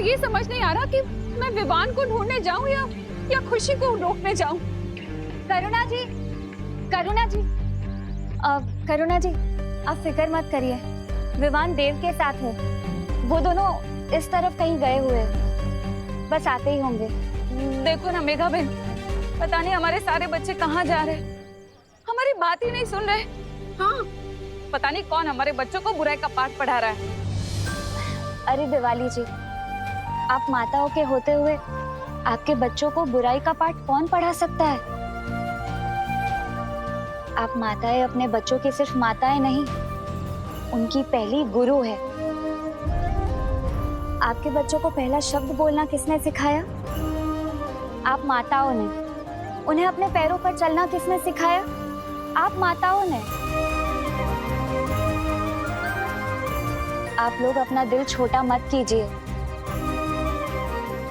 ये समझ नहीं आ रहा कि मैं विवान को ढूंढने जाऊं या खुशी को रोकने जाऊं। करुणा जी, करुणा जी, करुणा जी, आप फिक्र मत करिए, विवान देव के साथ है। वो दोनों इस तरफ कहीं गए हुए हैं, बस आते ही होंगे। देखो ना मेघा बहन, पता नहीं हमारे सारे बच्चे कहाँ जा रहे, हमारी बात ही नहीं सुन रहे। हाँ, पता नहीं कौन हमारे बच्चों को बुराई का पाठ पढ़ा रहा है। अरे दिवाली जी, आप माताओं के होते हुए आपके बच्चों को बुराई का पाठ कौन पढ़ा सकता है? आप माताएं अपने बच्चों की सिर्फ माताएं नहीं, उनकी पहली गुरु है। आपके बच्चों को पहला शब्द बोलना किसने सिखाया? आप माताओं ने। उन्हें अपने पैरों पर चलना किसने सिखाया? आप माताओं ने। आप लोग अपना दिल छोटा मत कीजिए।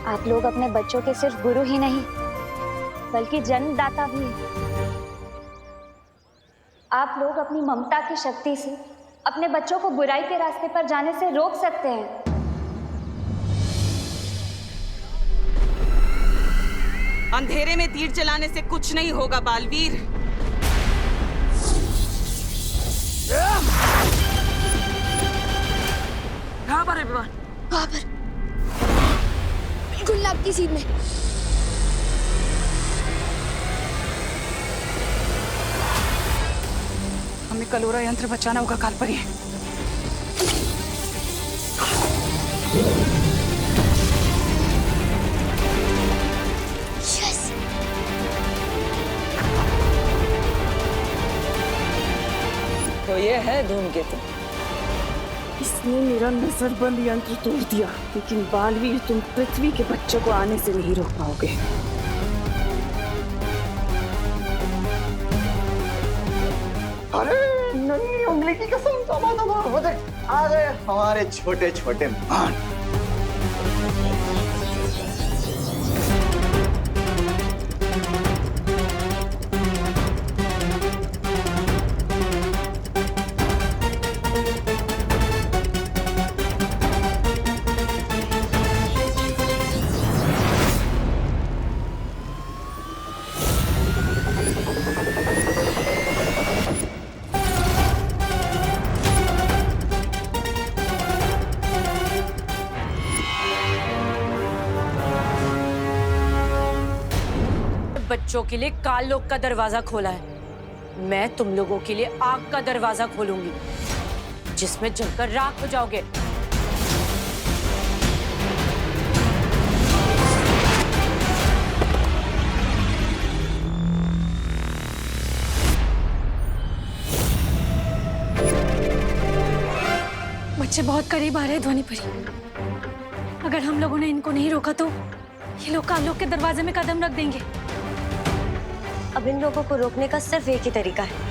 आप लोग अपने बच्चों के सिर्फ गुरु ही नहीं, बल्कि जन्मदाता भी हैं। आप लोग अपनी ममता की शक्ति से अपने बच्चों को बुराई के रास्ते पर जाने से रोक सकते हैं। अंधेरे में तीर चलाने से कुछ नहीं होगा बालवीर। कहाँ पर है विवान? वहाँ पर, बिल्कुल नाक की सीध में। हमें कलोरा यंत्र बचाना होगा कालपरी। तो ये है धूमकेतु। इसने मेरा नजरबंद यंत्र तोड़ दिया, लेकिन बालवीर तुम पृथ्वी के बच्चों को आने से नहीं रोक पाओगे। अरे नन्ही उंगली की कसम, वो देख आ गए हमारे छोटे छोटे मान। बच्चों के लिए काललोक का दरवाजा खोला है। मैं तुम लोगों के लिए आग का दरवाजा खोलूंगी, जिसमें जलकर राख हो जाओगे। बच्चे बहुत करीब आ रहे हैं ध्वनि परी। अगर हम लोगों ने इनको नहीं रोका तो ये लोग काललोक के दरवाजे में कदम रख देंगे। अब इन लोगों को रोकने का सिर्फ एक ही तरीका है।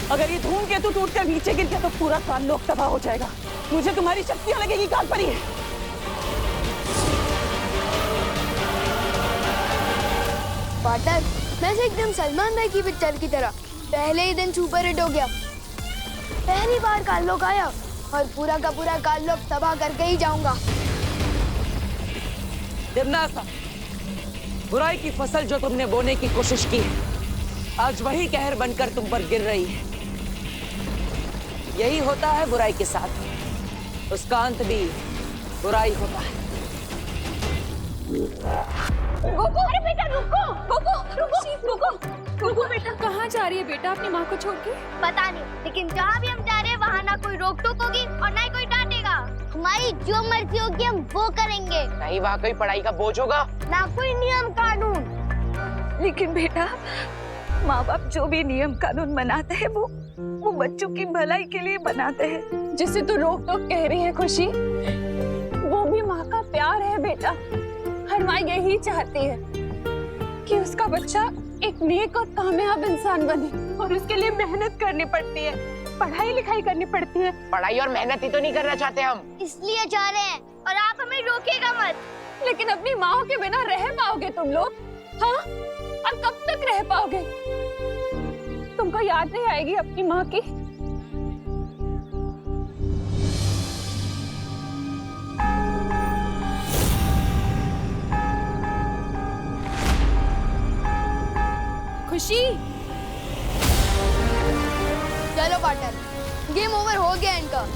अगर ये धूमकेतु टूटकर नीचे गिर गया तो पूरा काललोक तबाह हो जाएगा। मुझे तुम्हारी शक्तियां लगेगी कालपरी। पार्टनर, मैं से एकदम सलमान भाई की पिक्चर की तरह पहले ही दिन सुपर हिट हो गया। पहली बार काललोक आया और पूरा का पूरा काललोक तबाह करके ही जाऊंगा। देवनासा, बुराई की फसल जो तुमने बोने की कोशिश की, आज वही कहर बनकर तुम पर गिर रही है। यही होता है बुराई के साथ, उसका अंत भी बुराई होता है। गोकू, अरे बेटा रुको, गोकू, रुको, गोकू बेटा कहाँ जा रही है बेटा अपनी माँ को छोड़ के? पता नहीं, लेकिन जहाँ भी हम जा रहे हैं वहाँ ना कोई रोक टोक होगी और ना ही कोई डांटेगा। हमारी जो मर्जी होगी हम वो करेंगे। नहीं वहाँ कोई पढ़ाई का बोझ होगा, ना कोई नियम कानून। लेकिन बेटा माँ बाप जो भी नियम कानून बनाते हैं वो बच्चों की भलाई के लिए बनाते हैं। जिसे तू रोक टोक कह रही है खुशी, वो भी माँ का प्यार है बेटा। हर माँ यही चाहती है कि उसका बच्चा एक नेक और कामयाब इंसान बने, और उसके लिए मेहनत करनी पड़ती है, पढ़ाई लिखाई करनी पड़ती है। पढ़ाई और मेहनत ही तो नहीं करना चाहते हम, इसलिए जा रहे हैं और आप हमें रोकिएगा मत। लेकिन अपनी माँ के बिना रह पाओगे तुम लोग? हाँ, और कब तक रह पाओगे? तुमको याद नहीं आएगी अपनी माँ की? खुशी, चलो पार्टनर, गेम ओवर हो गया इनका।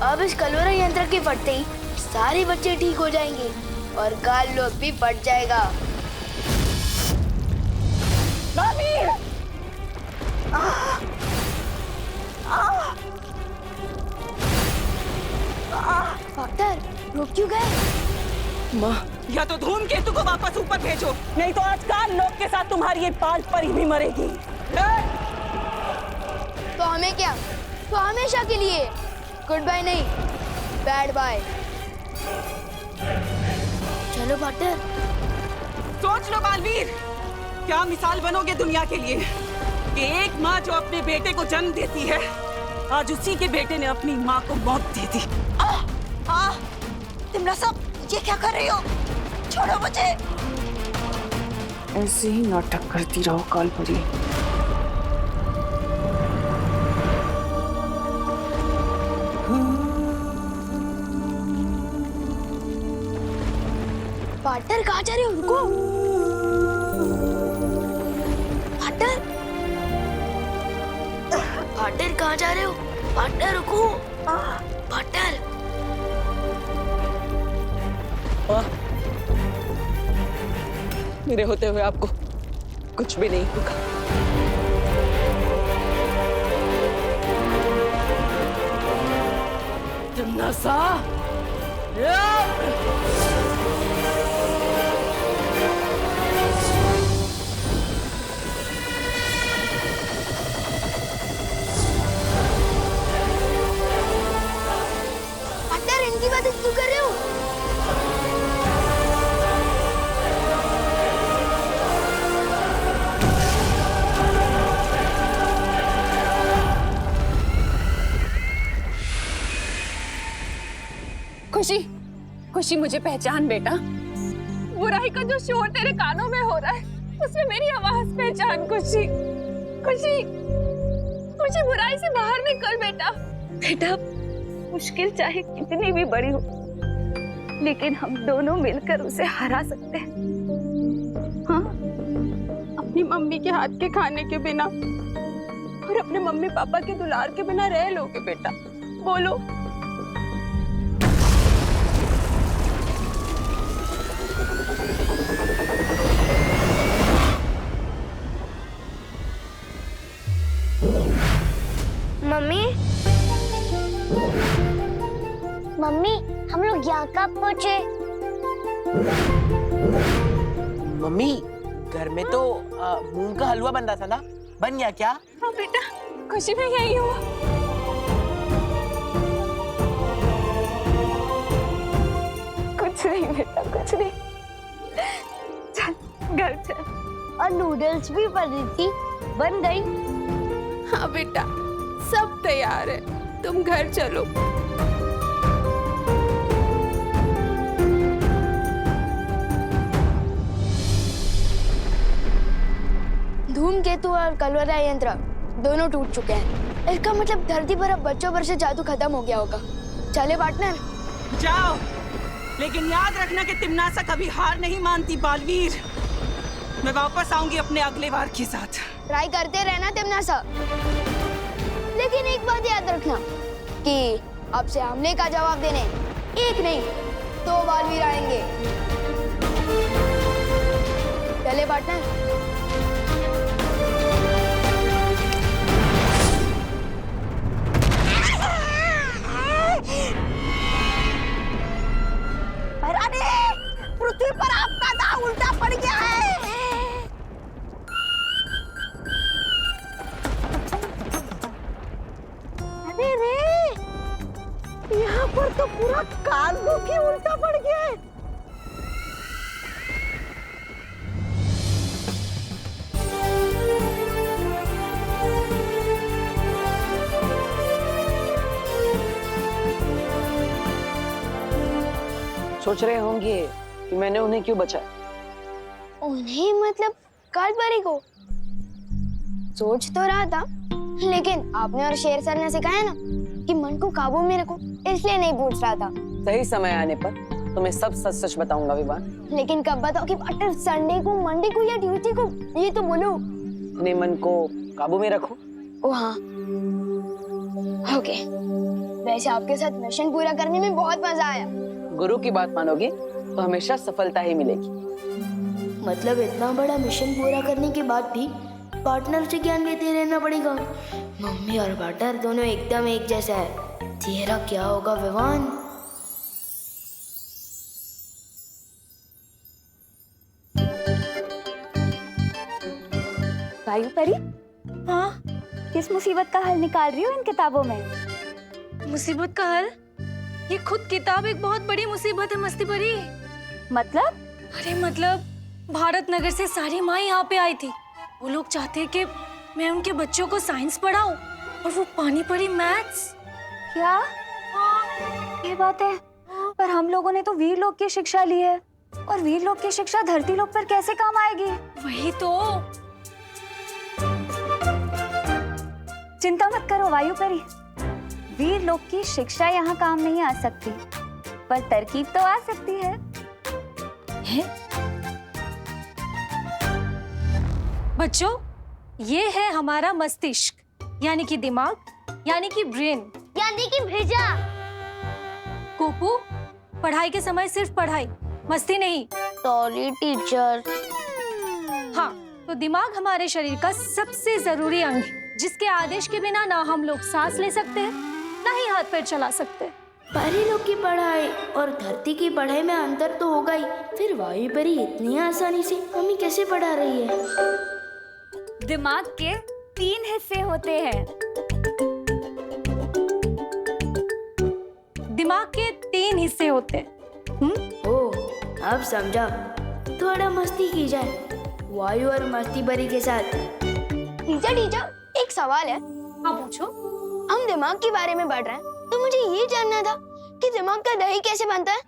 अब इस कलवरा यंत्र के फटते ही सारे बच्चे ठीक हो जाएंगे और काल लोग भी फट जाएगा। डॉक्टर, रुक क्यों गए? माँ, या तो धूमकेतु को वापस ऊपर भेजो, नहीं तो आज काल लोग के साथ तुम्हारी ये पांच परी भी मरेगी। तो हमें क्या? तो हमेशा के लिए गुड बाय नहीं, बैड बाय। चलो पार्टनर। सोच लो बालवीर, क्या मिसाल बनोगे दुनिया के लिए कि एक माँ जो अपने बेटे को जन्म देती है, आज उसी के बेटे ने अपनी माँ को मौत दे दी। तुम सब ये क्या कर रही हो? छोड़ो मुझे। ऐसे ही नाटक करती रहो कालपरी। पार्टनर कहाँ जा रहे हो? रुको पार्टनर, पार्टनर कहाँ जा रहे हो? पार्टनर रुको, पार्टनर। मेरे होते हुए आपको कुछ भी नहीं होगा। नसा पार्टनर, इनकी बातें क्यों कर रहे हो? खुशी, खुशी मुझे पहचान बेटा। बुराई का जो शोर तेरे कानों में हो रहा है, उसमें मेरी आवाज पहचान। खुशी, खुशी, मुझे बुराई से बाहर निकल बेटा। बेटा, मुश्किल चाहे कितनी भी बड़ी हो, लेकिन हम दोनों मिलकर उसे हरा सकते हैं। हाँ, अपनी मम्मी के हाथ के खाने के बिना और अपने मम्मी पापा के दुलार के बिना रह लोगे बेटा? बोलो। मम्मी, मम्मी, हम लोग यहाँ कब पहुँचे? मम्मी, घर में तो मूंग का हलवा बन रहा था ना, बन गया क्या? हाँ बेटा, खुशी में यही हुआ। कुछ नहीं बेटा, कुछ नहीं। चल घर चल। और नूडल्स भी बनी थी, बन गई। हाँ बेटा, सब तैयार है, तुम घर चलो। धूमकेतु और कलवरा यंत्र दोनों टूट चुके हैं। इसका मतलब धरती पर अब बच्चों पर से जादू खत्म हो गया होगा। चले पार्टनर? जाओ, लेकिन याद रखना कि तिमनासा कभी हार नहीं मानती बालवीर। मैं वापस आऊंगी अपने अगले वार के साथ। ट्राई करते रहना तिमनासा, लेकिन एक बात याद रखना कि आपसे हमले का जवाब देने एक नहीं 2 बालवीर आएंगे। चले पार्टनर? पृथ्वी पर आपका दांव उल्टा पड़ गया है। काल्लू की उल्टा पड़ गया है। सोच रहे होंगे कि मैंने उन्हें क्यों बचाया। उन्हें मतलब कालबारी को? सोच तो रहा था, लेकिन आपने और शेर सर ने सिखाया ना कि मन को काबू में रखो, इसलिए नहीं पूछ रहा था। सही समय आने पर तुम्हें सब सच सच बताऊंगा विवान। लेकिन कब बताओ कि पार्टनर? संडे को, मंडे को या ट्यूसडे को? ये तो बोलो। अपने मन को काबू में रखो। ओ हाँ, ओके। वैसे आपके साथ मिशन पूरा करने में बहुत मजा आया। गुरु की बात मानोगे तो हमेशा सफलता ही मिलेगी। मतलब इतना बड़ा मिशन पूरा करने के बाद भी पार्टनर से ज्ञान लेते रहना पड़ेगा। मम्मी और पार्टनर दोनों एकदम एक जैसा है। तेरा क्या होगा विवान? वायु परी, हाँ, किस मुसीबत का हल निकाल रही हो इन किताबों में? मुसीबत का हल? ये खुद किताब एक बहुत बड़ी मुसीबत है मस्ती परी। मतलब? अरे मतलब भारत नगर से सारी माँ यहाँ पे आई थी। वो लोग चाहते हैं कि मैं उनके बच्चों को साइंस पढ़ाऊं और वो पानी पड़ी मैथ्स। क्या? ये बात है, पर हम लोगों ने तो वीर लोग की शिक्षा ली है, और वीर लोग की शिक्षा धरती लोग पर कैसे काम आएगी? वही तो। चिंता मत करो वायु परी, वीर लोग की शिक्षा यहाँ काम नहीं आ सकती, पर तरकीब तो आ सकती है। बच्चों, ये है हमारा मस्तिष्क, यानी कि दिमाग, यानी कि ब्रेन, यानी कि भेजा। कोपू, पढ़ाई के समय सिर्फ पढ़ाई, मस्ती नहीं। Sorry teacher. हाँ, तो दिमाग हमारे शरीर का सबसे जरूरी अंग है, जिसके आदेश के बिना ना हम लोग सांस ले सकते हैं, ना ही हाथ पैर चला सकते। परी लोग की पढ़ाई और धरती की पढ़ाई में अंतर तो होगा ही, फिर वायु परी इतनी आसानी से हमें कैसे पढ़ा रही है? दिमाग के 3 हिस्से होते हैं। दिमाग के 3 हिस्से होते हैं। ओ, अब समझा। थोड़ा मस्ती की जाए वायु और मस्ती परी के साथ। टीचर, एक सवाल है। हाँ पूछो। हम दिमाग के बारे में पढ़ रहे हैं, तो मुझे ये जानना था कि दिमाग का दही कैसे बनता है?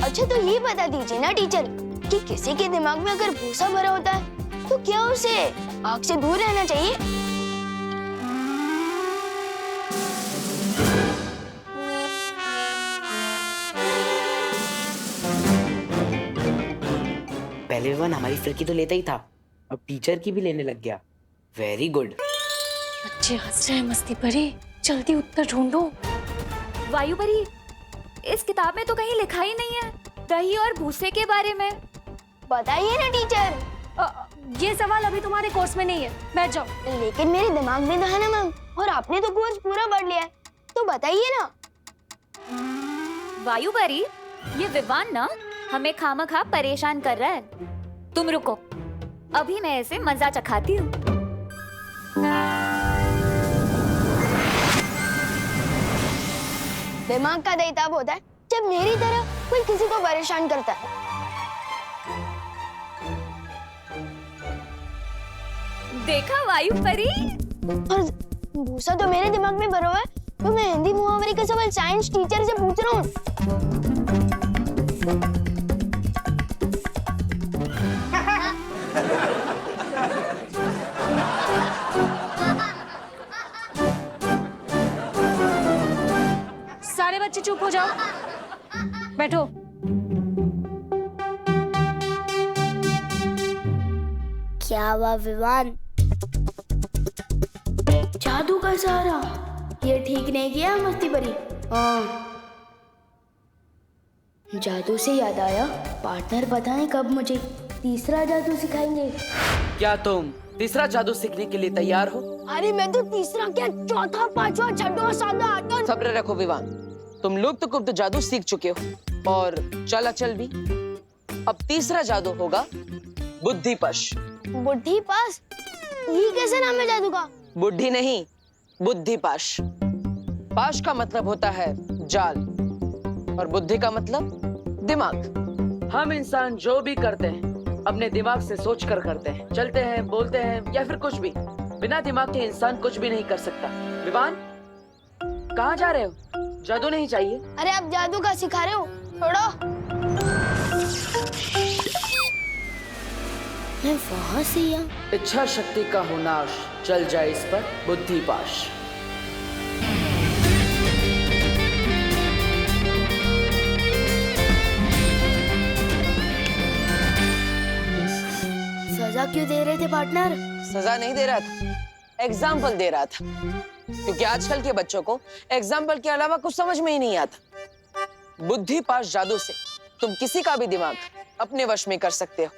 अच्छा, तो ये बता दीजिए ना टीचर कि किसी के दिमाग में अगर भूसा भरा होता है तो क्या उसे आग से दूर रहना चाहिए? पहले विवान हमारी फिरकी तो लेता ही था, अब टीचर की भी लेने लग गया। Very good. बच्चे हंस रहे हैं मस्ती परी, जल्दी उत्तर ढूंढो। वायु परी, इस किताब में तो कहीं लिखा ही नहीं है दही और भूसे के बारे में। बताइए ना टीचर। ये सवाल अभी तुम्हारे कोर्स में नहीं है, बैठ जाओ। लेकिन मेरे दिमाग में तो है ना मैम, और आपने तो कोर्स पूरा पढ़ लिया है, तो बताइए ना। वायु परी, ये विवान ना हमें खामखा परेशान कर रहा है। तुम रुको, अभी मैं इसे मजा चखाती हूँ। दिमाग का दही तब होता है जब मेरी तरह कोई किसी को परेशान करता है। देखा वायु परी? और भूसा तो मेरे दिमाग में भरा हुआ है, तो मैं हिंदी मुहावरे का सवाल साइंस टीचर से पूछ रहा हूँ। सारे बच्चे चुप हो जाओ, बैठो। क्या हुआ विवान? जादू का सहारा, ये ठीक नहीं किया मस्ती परी। हाँ, जादू से याद आया, पार्टनर बताएं कब मुझे तीसरा जादू सिखाएंगे? क्या तुम तीसरा जादू सीखने के लिए तैयार हो? अरे मैं तो तीसरा क्या, चौथा, पांचवा, छठवा, सातवां, आठवां। सब्र रखो विवान, तुम लोग तो गुप्त जादू सीख चुके हो, और चलाचल भी। अब तीसरा जादू होगा बुद्धिपश। बुद्धि पास? ये कैसे नाम है जादू का? बुद्धि नहीं, बुद्धिपाश। पाश का मतलब होता है जाल और बुद्धि का मतलब दिमाग। हम इंसान जो भी करते हैं अपने दिमाग से सोच कर करते हैं। चलते हैं, बोलते हैं या फिर कुछ भी, बिना दिमाग के इंसान कुछ भी नहीं कर सकता। विवान, कहाँ जा रहे हो? जादू नहीं चाहिए? अरे आप जादू का सिखा रहे हो? छोड़ो। मैं वहाँ से यहाँ? इच्छा शक्ति का होनाश चल जाए इस पर बुद्धिपाश। सजा क्यों दे रहे थे पार्टनर? सजा नहीं दे रहा था, एग्जाम्पल दे रहा था, क्योंकि आजकल के बच्चों को एग्जाम्पल के अलावा कुछ समझ में ही नहीं आता। बुद्धिपाश जादू से तुम किसी का भी दिमाग अपने वश में कर सकते हो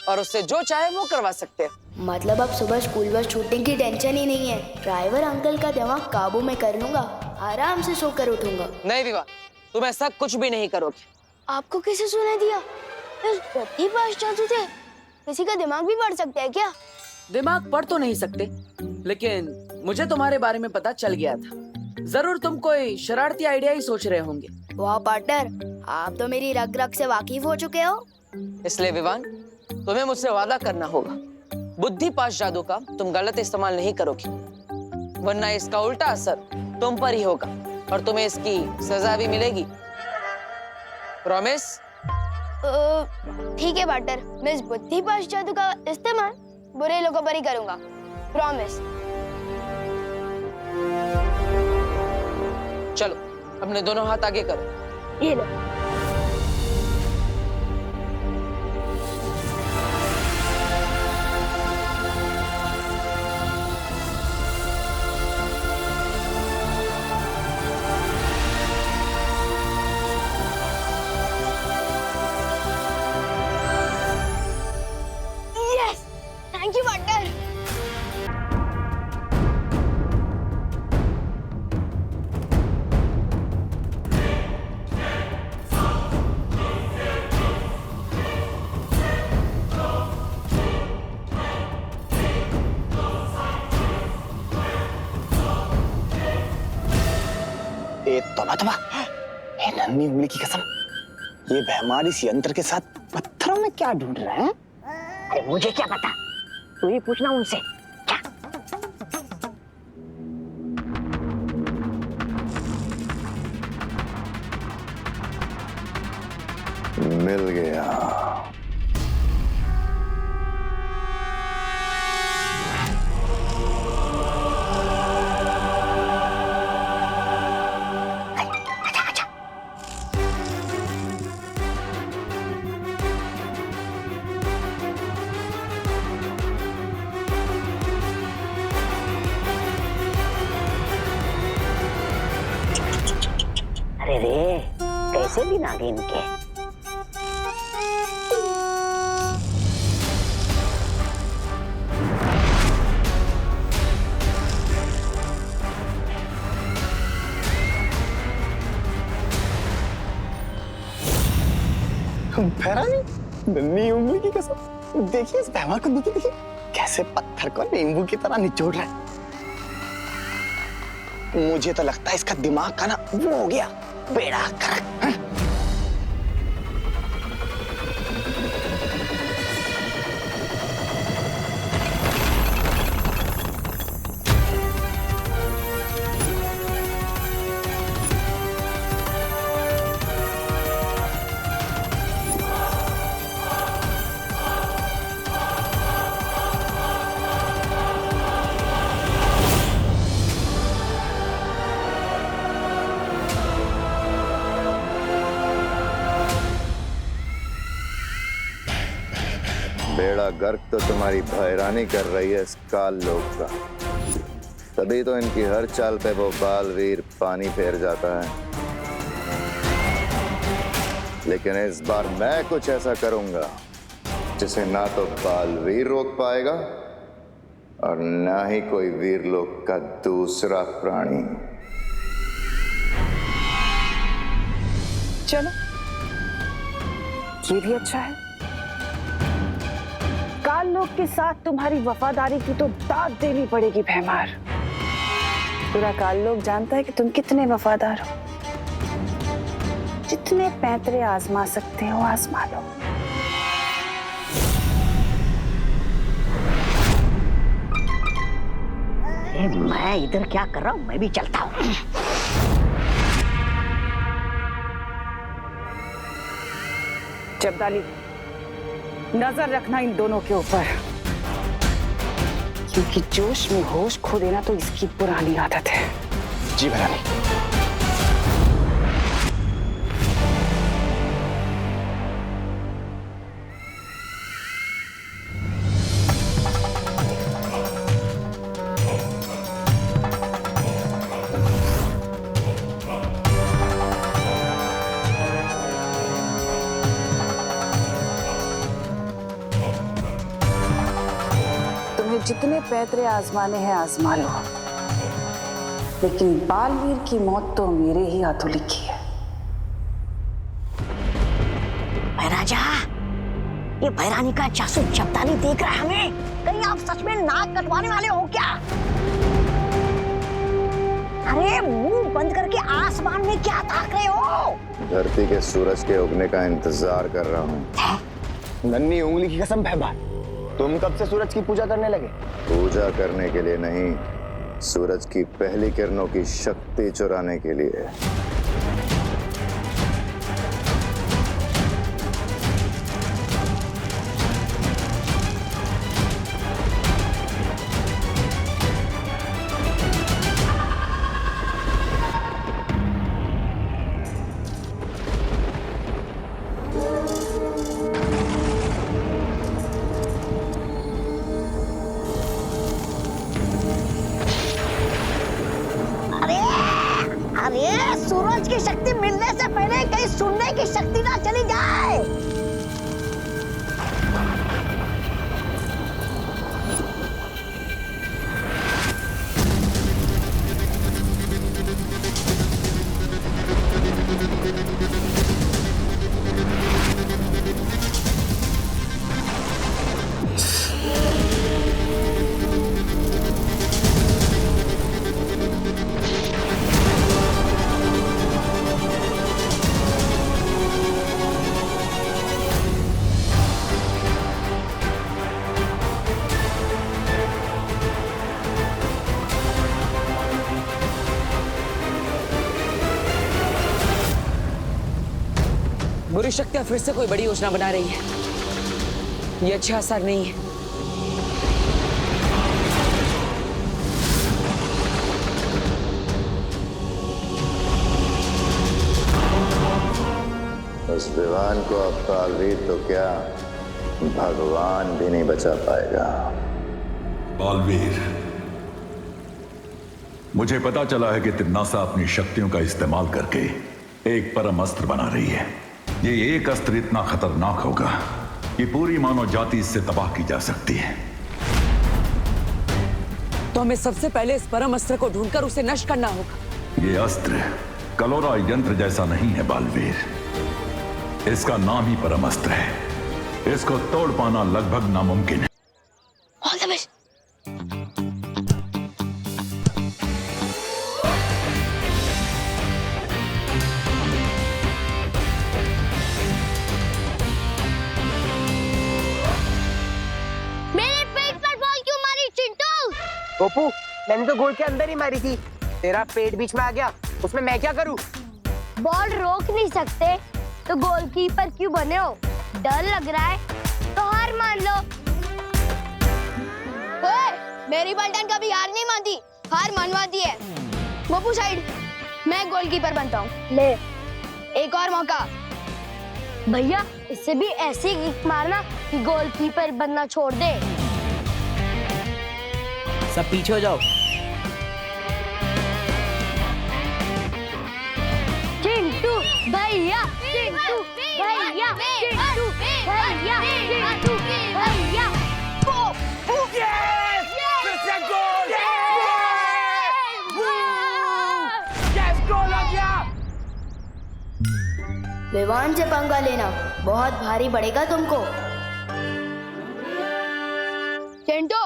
और उससे जो चाहे वो करवा सकते हो। मतलब अब सुबह स्कूल बस छूटने की टेंशन ही नहीं है। ड्राइवर अंकल का दिमाग काबू में कर लूंगा, आराम से सोकर उठूंगा। नहीं विवाह, तुम ऐसा कुछ भी नहीं करोगे। आपको किसे सुना दिया? इस बुद्धिपाश जादू से किसी का दिमाग भी पढ़ सकते हैं क्या? दिमाग पढ़ तो नहीं सकते, लेकिन मुझे तुम्हारे बारे में पता चल गया था। जरूर तुम कोई शरारती आइडिया ही सोच रहे होंगे। वाह पार्टनर, आप तो मेरी रग रग से वाकिफ हो चुके हो। इसलिए विवान, तुम्हें मुझसे वादा करना होगा, बुद्धिपाश जादू का तुम गलत इस्तेमाल नहीं करोगे, वरना इसका उल्टा असर तुम पर ही होगा और तुम्हें इसकी सजा भी मिलेगी। प्रॉमिस? ठीक है पार्टनर, मैं इस बुद्धिपाश जादू का इस्तेमाल बुरे लोगों पर ही करूंगा। प्रॉमिस। चलो अपने दोनों हाथ आगे करो। ये लो। Yes, thank you partner. तोबा, ये नन्ही उंगली की कसम, ये बेहमार इस यंत्र के साथ पत्थरों में क्या ढूंढ रहे हैं? अरे मुझे क्या पता, तू ही पूछना उनसे। क्या? मिल गया। अरे रे, कैसे दिन आ गए इनके। भैरा नहीं, नन्ही उंगली की कसम, देखिए इस बेहमार को, देखिए कैसे पत्थर को नींबू की तरह निचोड़ रहा है। मुझे तो लगता है इसका दिमाग का ना वो हो गया, बेड़ा गर्क। बेड़ा गर्क तो तुम्हारी भैरानी कर रही है इस काल लोक का, तभी तो इनकी हर चाल पे वो बालवीर पानी फेर जाता है। लेकिन इस बार मैं कुछ ऐसा करूंगा जिसे ना तो बालवीर रोक पाएगा और ना ही कोई वीरलोक का दूसरा प्राणी। चलो ये भी अच्छा है। काल लोग के साथ तुम्हारी वफादारी की तो दाद देनी पड़ेगी भैमार। पूरा काल लोग जानता है कि तुम कितने वफादार हो। जितने पैंतरे आजमा सकते हो आजमा लो। मैं इधर क्या कर रहा हूँ, मैं भी चलता हूँ। जब्दाली, नजर रखना इन दोनों के ऊपर, क्योंकि जोश में होश खो देना तो इसकी पुरानी आदत है। जी महारानी। जितने पैतरे आजमाने हैं आजमा लो, लेकिन बालवीर की मौत तो मेरे ही हाथों लिखी है। महाराजा, ये भैरानी का जासूस जब्दाली देख रहा है हमें। कहीं आप सच में नाक कटवाने वाले हो क्या? अरे मुंह बंद करके आसमान में क्या ताक रहे हो? धरती के सूरज के उगने का इंतजार कर रहा हूँ। नन्ही उंगली की कसम भैमार, तुम कब से सूरज की पूजा करने लगे? पूजा करने के लिए नहीं, सूरज की पहली किरणों की शक्ति चुराने के लिए। अरे सूरज की शक्ति मिलने से पहले कहीं सुनने की शक्ति ना चली जाए। बुरी शक्तियां फिर से कोई बड़ी योजना बना रही है। ये अच्छा असर नहीं है। उस विवान को अब बालवीर तो क्या, भगवान भी नहीं बचा पाएगा। बालवीर, मुझे पता चला है कि तिन्नासा अपनी शक्तियों का इस्तेमाल करके एक परम अस्त्र बना रही है। ये एक अस्त्र इतना खतरनाक होगा कि पूरी मानव जाति इससे तबाह की जा सकती है। तो हमें सबसे पहले इस परम अस्त्र को ढूंढकर उसे नष्ट करना होगा। ये अस्त्र कलोरा यंत्र जैसा नहीं है बालवीर। इसका नाम ही परम अस्त्र है। इसको तोड़ पाना लगभग नामुमकिन है। गोपू, मैंने तो गोल के अंदर ही मारी थी, तेरा पेट बीच में आ गया, उसमें मैं क्या करूं? बॉल रोक नहीं सकते तो गोलकीपर क्यों बने हो? डर लग रहा है तो हार मान लो। ओए, मेरी पलटन कभी हार नहीं मानती, हार मनवाती है। गोपू साइड, मैं गोलकीपर बनता हूँ। ले, एक और मौका। भैया, इससे भी ऐसे किक मारना कि गोलकीपर बनना छोड़ दे। सब पीछे हो जाओ। चिंटू भैया, चिंटू भैया, चिंटू भैया, चिंटू भैया। फिर से गोल! यस, गोल हो गया! विवान से पंगा लेना बहुत भारी पड़ेगा तुमको। चिंटू,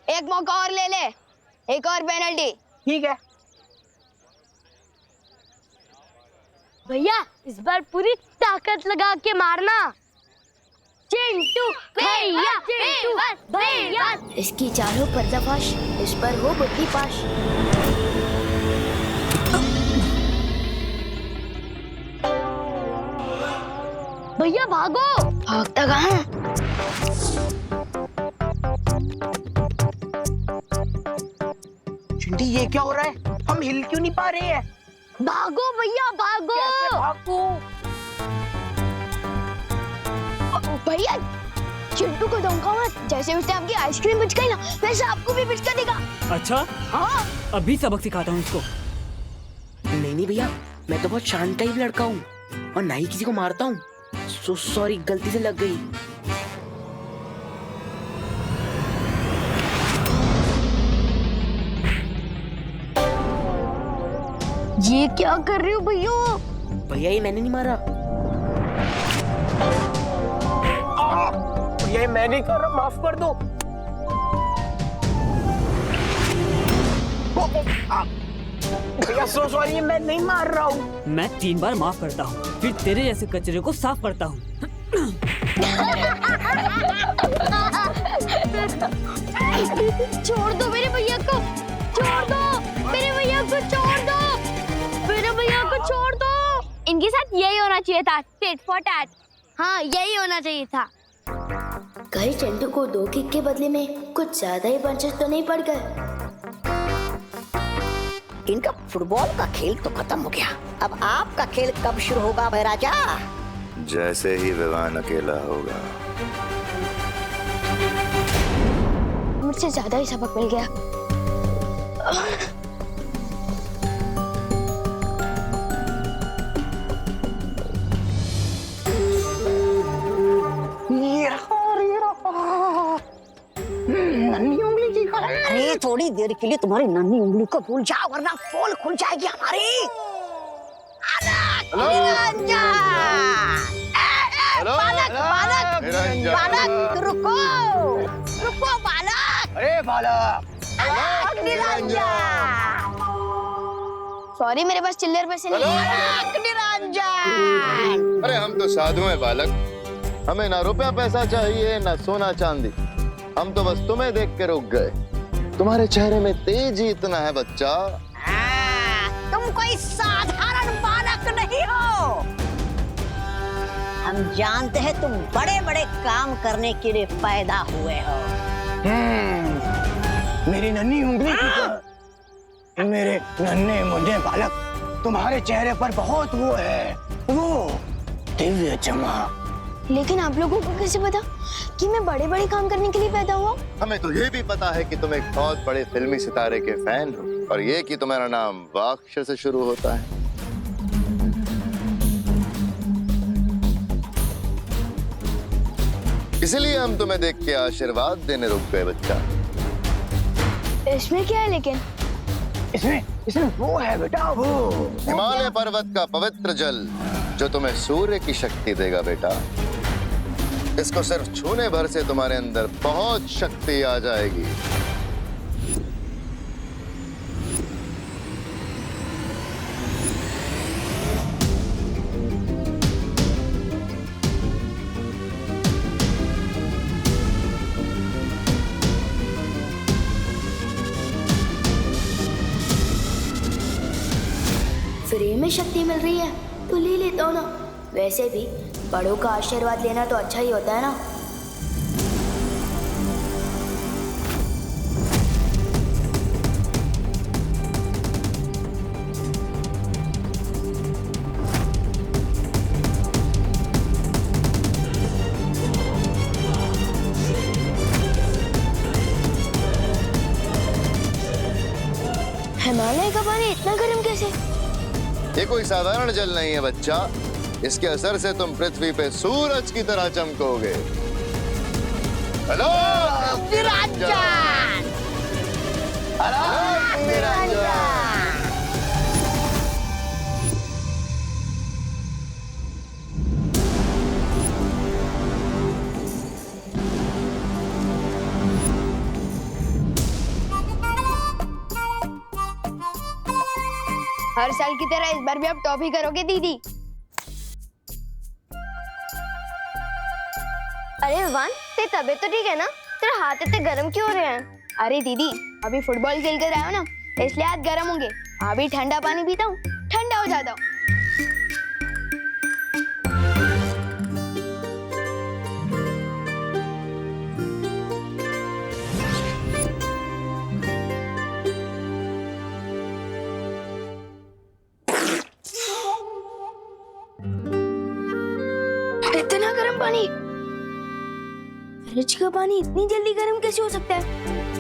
एक मौका और ले ले, एक और पेनल्टी। ठीक है भैया, इस बार पूरी ताकत लगा के मारना। चिंटू भैया, चिंटू भैया। इसकी चाहो पर्दाफाश, इस पर हो बुद्धि पाश। भैया भागो। भागता कहाँ? चिंटी, ये क्या हो रहा है? हम हिल क्यों नहीं पा रहे हैं? भागो भैया भागो। कैसे भागूं? भैया, चिंटू को धोखा मत। जैसे उसने आपकी आइसक्रीम पिचकाई ना, वैसे आपको भी पिचका देगा। अच्छा, हाँ, अभी सबक सिखाता हूँ इसको। नहीं भैया, मैं तो बहुत शांत टाइप लड़का हूँ और ना ही किसी को मारता हूँ। सॉरी, गलती से लग गई। ये क्या कर रहे हो भैया? भैया, ये मैंने नहीं मारा। भैया, ये मैं नहीं कर रहा, माफ कर दो। भैया सॉरी, ये मैं नहीं मार रहा हूँ। मैं 3 बार माफ करता हूँ, फिर तेरे जैसे कचरे को साफ करता हूँ। छोड़ दो मेरे भैया को, छोड़ दो मेरे भैया को, छोड़ दो मेरे भैया को, छोड़ दो। इनके साथ यही होना चाहिए था, टिट फॉर टैट। हाँ, यही होना चाहिए था। कहीं चिंटू को 2 किक के बदले में कुछ ज्यादा ही पंचेस तो नहीं पड़ गए? इनका फुटबॉल का खेल तो खत्म हो गया। अब आपका खेल कब शुरू होगा महाराजा? जैसे ही विवान अकेला होगा। मुझसे ज्यादा ही सबक मिल गया। नन्ही उंगली की कलम। अरे थोड़ी देर के लिए तुम्हारी नन्ही उंगली को भूल जाओ, वरना पोल खुल जाएगी हमारी। बालक, रुको रुको बालक। अरे बालक, सॉरी, मेरे पास चिल्लर पैसे नहीं है। निरंजन, अरे हम तो साधु हैं बालक, हमें ना रुपया पैसा चाहिए ना सोना चांदी। हम तो बस तुम्हें देख के रुक गए। तुम्हारे चेहरे में तेज ही इतना है बच्चा। तुम कोई साधारण बालक नहीं हो। हम जानते हैं तुम बड़े बड़े काम करने के लिए पैदा हुए हो। मेरी नन्ही उंगली की मेरे नन्हे मुन्ने बालक, तुम्हारे चेहरे पर बहुत वो है, वो दिव्य चमक। लेकिन आप लोगों को कैसे पता कि मैं बड़े बड़े काम करने के लिए पैदा हुआ? हमें तो ये भी पता है कि तुम एक बहुत बड़े फिल्मी सितारे के फैन हो, और ये कि तुम्हारा नाम वाक्ष से शुरू होता है। इसलिए हम तुम्हें देख के आशीर्वाद देने रुक गए बच्चा। इसमें क्या है लेकिन? इसमें वो है बेटा, वो हिमालय पर्वत का पवित्र जल जो तुम्हें सूर्य की शक्ति देगा बेटा। इसको सिर्फ छूने भर से तुम्हारे अंदर बहुत शक्ति आ जाएगी। फ्री में शक्ति मिल रही है तो ले लेता हूँ ना। वैसे भी बड़ों का आशीर्वाद लेना तो अच्छा ही होता है ना। हिमालय का पानी इतना गर्म कैसे? ये कोई साधारण जल नहीं है बच्चा। इसके असर से तुम पृथ्वी पे सूरज की तरह चमकोगे। Hello Niranjan, hello Niranjan. हर साल की तरह इस बार भी आप टॉफी करोगे दीदी? अरे विवान, तेरी तबीयत तो ठीक है ना? तेरे हाथ इतने गर्म क्यों हो रहे हैं? अरे दीदी, अभी फुटबॉल खेल कर आए हो ना, इसलिए हाथ गर्म होंगे। अभी ठंडा पानी पीता हूँ, ठंडा हो जाता हूँ। इतना गर्म पानी? फ्रिज का पानी इतनी जल्दी गर्म कैसे हो सकता है?